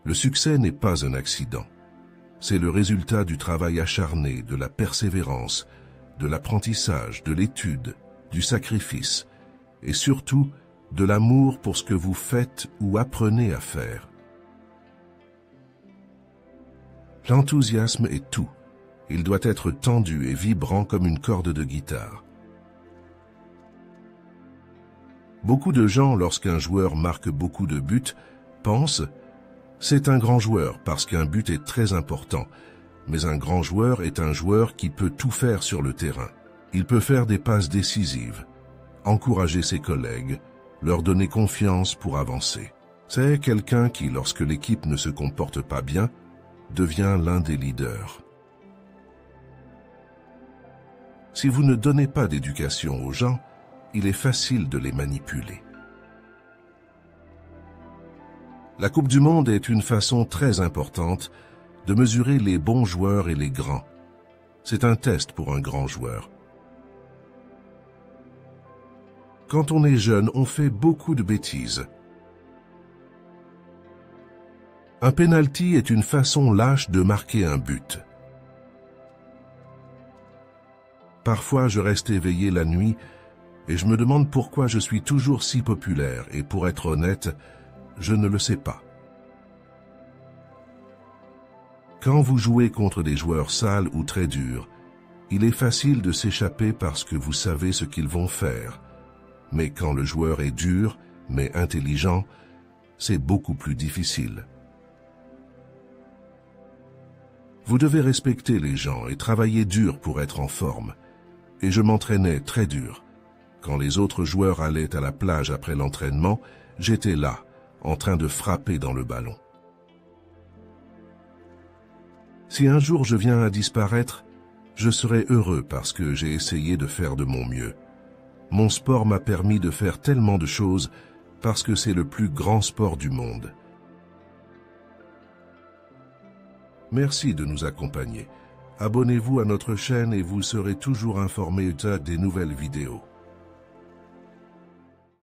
Le succès n'est pas un accident. C'est le résultat du travail acharné, de la persévérance, de l'apprentissage, de l'étude, du sacrifice et surtout de l'amour pour ce que vous faites ou apprenez à faire. L'enthousiasme est tout. Il doit être tendu et vibrant comme une corde de guitare. Beaucoup de gens, lorsqu'un joueur marque beaucoup de buts, pensent « c'est un grand joueur parce qu'un but est très important ». Mais un grand joueur est un joueur qui peut tout faire sur le terrain. Il peut faire des passes décisives, encourager ses collègues, leur donner confiance pour avancer. C'est quelqu'un qui, lorsque l'équipe ne se comporte pas bien, devient l'un des leaders. Si vous ne donnez pas d'éducation aux gens, il est facile de les manipuler. La Coupe du Monde est une façon très importante de mesurer les bons joueurs et les grands. C'est un test pour un grand joueur. Quand on est jeune, on fait beaucoup de bêtises. Un penalty est une façon lâche de marquer un but. Parfois, je reste éveillé la nuit et je me demande pourquoi je suis toujours si populaire et pour être honnête, je ne le sais pas. Quand vous jouez contre des joueurs sales ou très durs, il est facile de s'échapper parce que vous savez ce qu'ils vont faire. Mais quand le joueur est dur, mais intelligent, c'est beaucoup plus difficile. Vous devez respecter les gens et travailler dur pour être en forme. Et je m'entraînais très dur. Quand les autres joueurs allaient à la plage après l'entraînement, j'étais là, en train de frapper dans le ballon. Si un jour je viens à disparaître, je serai heureux parce que j'ai essayé de faire de mon mieux. Mon sport m'a permis de faire tellement de choses parce que c'est le plus grand sport du monde. Merci de nous accompagner. Abonnez-vous à notre chaîne et vous serez toujours informé des nouvelles vidéos.